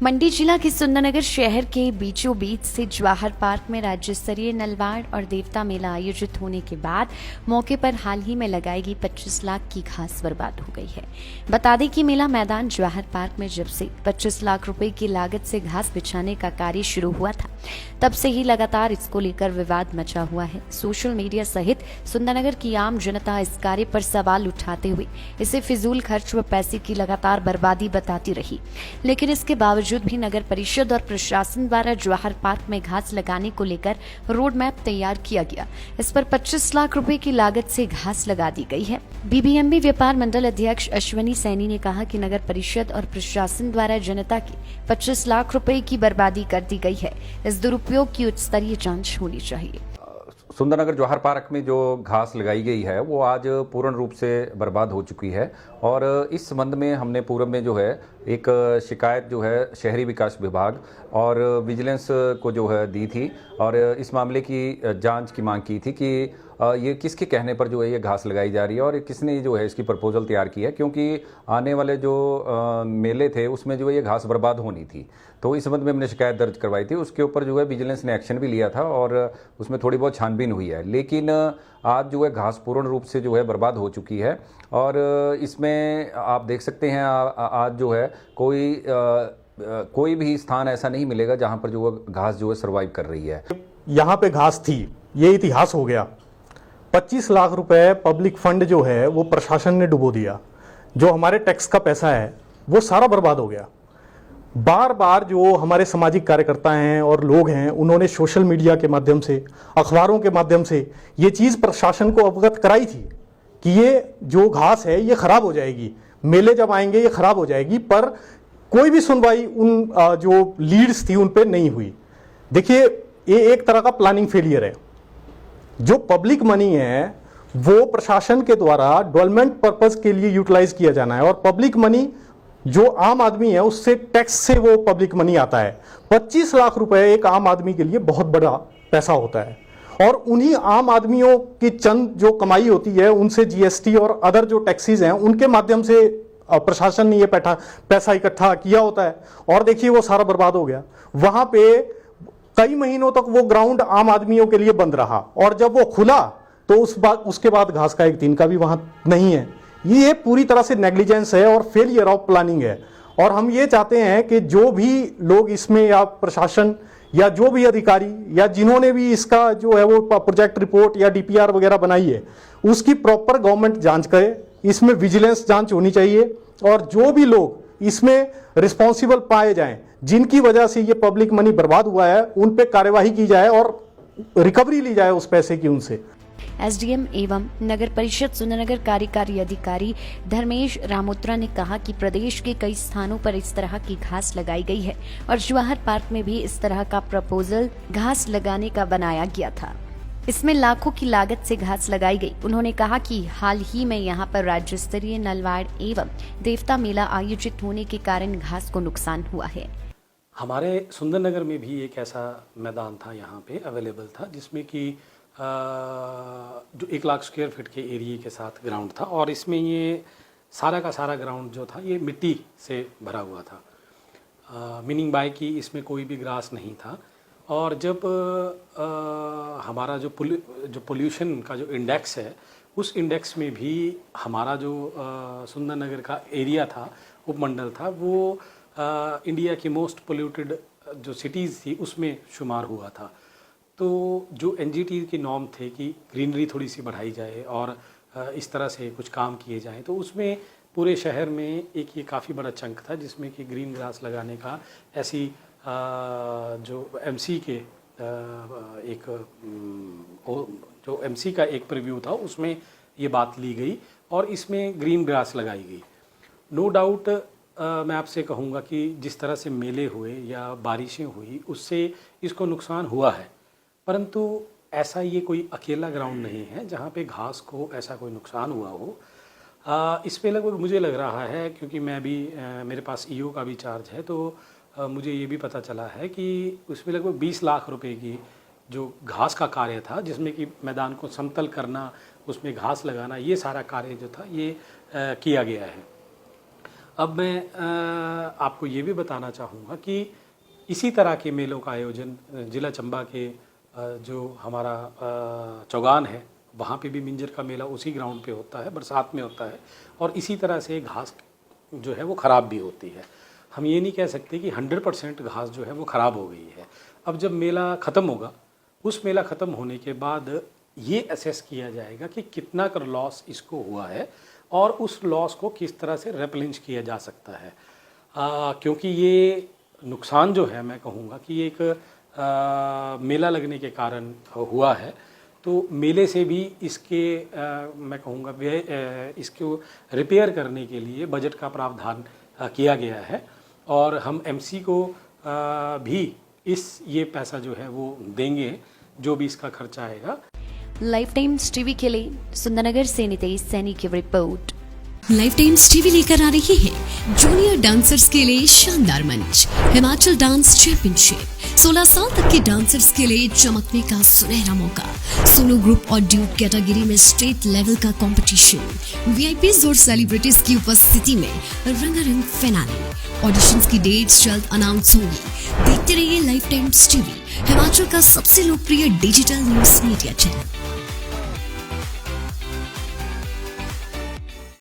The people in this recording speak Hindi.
मंडी जिला के सुंदरनगर शहर के बीचों बीच से जवाहर पार्क में राज्य स्तरीय नलवाड़ और देवता मेला आयोजित होने के बाद मौके पर हाल ही में लगाई गई 25 लाख की घास बर्बाद हो गई है। बता दें कि मेला मैदान जवाहर पार्क में जब से 25 लाख रुपए की लागत से घास बिछाने का कार्य शुरू हुआ था, तब से ही लगातार इसको लेकर विवाद मचा हुआ है। सोशल मीडिया सहित सुंदरनगर की आम जनता इस कार्य पर सवाल उठाते हुए इसे फिजूल खर्च व पैसे की लगातार बर्बादी बताती रही, लेकिन इसके बावजूद भी नगर परिषद और प्रशासन द्वारा जवाहर पार्क में घास लगाने को लेकर रोड मैप तैयार किया गया। इस पर 25 लाख रुपए की लागत से घास लगा दी गई है। बीबीएमबी व्यापार मंडल अध्यक्ष अश्वनी सैनी ने कहा कि नगर परिषद और प्रशासन द्वारा जनता की 25 लाख रुपए की बर्बादी कर दी गई है। इस दुरुपयोग की उच्च स्तरीय जांच होनी चाहिए। सुंदरनगर जवाहर पार्क में जो घास लगाई गई है वो आज पूर्ण रूप से बर्बाद हो चुकी है और इस संबंध में हमने पूर्व में जो है एक शिकायत जो है शहरी विकास विभाग और विजिलेंस को जो है दी थी और इस मामले की जांच की मांग की थी कि ये किसके कहने पर जो है ये घास लगाई जा रही है और किसने जो है इसकी प्रपोजल तैयार की है, क्योंकि आने वाले जो मेले थे उसमें जो है ये घास बर्बाद होनी थी। तो इस संबंध में हमने शिकायत दर्ज करवाई थी। उसके ऊपर जो है विजिलेंस ने एक्शन भी लिया था और उसमें थोड़ी बहुत छानबीन हुई है, लेकिन आज जो है घास पूर्ण रूप से जो है बर्बाद हो चुकी है और इसमें आप देख सकते हैं आज जो है कोई भी स्थान ऐसा नहीं मिलेगा जहां पर जो घास जो है सर्वाइव कर रही है। यहाँ पे घास थी, ये इतिहास हो गया। 25 लाख रुपए पब्लिक फंड जो है वो प्रशासन ने डुबो दिया। जो हमारे टैक्स का पैसा है वो सारा बर्बाद हो गया। बार बार जो हमारे सामाजिक कार्यकर्ता हैं और लोग हैं उन्होंने सोशल मीडिया के माध्यम से, अखबारों के माध्यम से ये चीज़ प्रशासन को अवगत कराई थी कि ये जो घास है ये खराब हो जाएगी, मेले जब आएंगे ये खराब हो जाएगी, पर कोई भी सुनवाई उन जो लीड्स थी उन पर नहीं हुई। देखिए, ये एक तरह का प्लानिंग फेलियर है। जो पब्लिक मनी है वो प्रशासन के द्वारा डेवलपमेंट पर्पस के लिए यूटिलाइज किया जाना है और पब्लिक मनी जो आम आदमी है उससे टैक्स से वो पब्लिक मनी आता है। 25 लाख रुपए एक आम आदमी के लिए बहुत बड़ा पैसा होता है और उन्हीं आम आदमियों की चंद जो कमाई होती है उनसे जीएसटी और अदर जो टैक्सेस हैं उनके माध्यम से प्रशासन ने ये पैसा इकट्ठा किया होता है और देखिए वो सारा बर्बाद हो गया। वहां पे कई महीनों तक वो ग्राउंड आम आदमियों के लिए बंद रहा और जब वो खुला तो उसके बाद घास का एक दिन का भी वहां नहीं है। ये पूरी तरह से नेग्लिजेंस है और फेलियर ऑफ प्लानिंग है और हम ये चाहते हैं कि जो भी लोग इसमें या प्रशासन या जो भी अधिकारी या जिन्होंने भी इसका जो है वो प्रोजेक्ट रिपोर्ट या डीपीआर वगैरह बनाई है उसकी प्रॉपर गवर्नमेंट जांच करे। इसमें विजिलेंस जांच होनी चाहिए और जो भी लोग इसमें रिस्पॉन्सिबल पाए जाएं जिनकी वजह से ये पब्लिक मनी बर्बाद हुआ है उन पे कार्यवाही की जाए और रिकवरी ली जाए उस पैसे की उनसे। एसडीएम एवं नगर परिषद सुंदरनगर कार्यकारी अधिकारी धर्मेश रामोत्रा ने कहा कि प्रदेश के कई स्थानों पर इस तरह की घास लगाई गई है और जवाहर पार्क में भी इस तरह का प्रपोजल घास लगाने का बनाया गया था। इसमें लाखों की लागत से घास लगाई गई। उन्होंने कहा कि हाल ही में यहां पर राज्य स्तरीय नलवाड़ एवं देवता मेला आयोजित होने के कारण घास को नुकसान हुआ है। हमारे सुंदरनगर में भी एक ऐसा मैदान था यहाँ पे अवेलेबल था जिसमें कि जो 1 लाख स्क्वायर फीट के एरिया के साथ ग्राउंड था और इसमें ये सारा का सारा ग्राउंड जो था ये मिट्टी से भरा हुआ था, मीनिंग बाय कि इसमें कोई भी ग्रास नहीं था। और जब हमारा जो पोल्यूशन का जो इंडेक्स है उस इंडेक्स में भी हमारा जो सुंदरनगर का एरिया था, उपमंडल था, वो इंडिया की मोस्ट पोल्यूटेड जो सिटीज़ थी उसमें शुमार हुआ था। तो जो एनजीटी की नॉर्म थे कि ग्रीनरी थोड़ी सी बढ़ाई जाए और इस तरह से कुछ काम किए जाएं, तो उसमें पूरे शहर में एक ये काफ़ी बड़ा चंक था जिसमें कि ग्रीन ग्रास लगाने का ऐसी जो एमसी के जो एमसी का एक प्रीव्यू था उसमें ये बात ली गई और इसमें ग्रीन ग्रास लगाई गई। नो डाउट मैं आपसे कहूँगा कि जिस तरह से मेले हुए या बारिशें हुई उससे इसको नुकसान हुआ है, परंतु ऐसा ये कोई अकेला ग्राउंड नहीं है जहाँ पे घास को ऐसा कोई नुकसान हुआ हो। इस पे लगभग मुझे लग रहा है, क्योंकि मैं भी मेरे पास ईओ का भी चार्ज है, तो मुझे ये भी पता चला है कि उसमें लगभग 20 लाख रुपए की जो घास का कार्य था जिसमें कि मैदान को समतल करना, उसमें घास लगाना, ये सारा कार्य जो था ये किया गया है। अब मैं आपको ये भी बताना चाहूँगा कि इसी तरह के मेलों का आयोजन जिला चंबा के जो हमारा चौगान है वहाँ पे भी मिंजर का मेला उसी ग्राउंड पे होता है, बरसात में होता है। और इसी तरह से घास जो है वो ख़राब भी होती है। हम ये नहीं कह सकते कि 100% घास जो है वो ख़राब हो गई है। अब जब मेला ख़त्म होगा, उस मेला ख़त्म होने के बाद ये असेस किया जाएगा कि कितना कर लॉस इसको हुआ है और उस लॉस को किस तरह से रिप्लेनिश किया जा सकता है। क्योंकि ये नुकसान जो है मैं कहूँगा कि एक मेला लगने के कारण हुआ है, तो मेले से भी इसके मैं कहूँगा इसको रिपेयर करने के लिए बजट का प्रावधान किया गया है और हम एमसी को भी ये पैसा जो है वो देंगे, जो भी इसका खर्चा आएगा। लाइफ टाइम्स टीवी के लिए सुंदरनगर से नितेश सैनी की रिपोर्ट। लाइफ टाइम्स टीवी लेकर आ रही है जूनियर डांसर्स के लिए शानदार मंच, हिमाचल डांस चैंपियनशिप। 16 साल तक के डांसर्स के लिए चमकने का सुनहरा मौका, सोलो ग्रुप और ड्यूट कैटेगरी में स्टेट लेवल का कंपटीशन, वीआईपीज और सेलिब्रिटीज की उपस्थिति में रंगारंग फिनाले। ऑडिशंस की डेट्स जल्द अनाउंस होंगी। देखते रहिए लाइफ टाइम्स टीवी, हिमाचल का सबसे लोकप्रिय डिजिटल न्यूज मीडिया चैनल।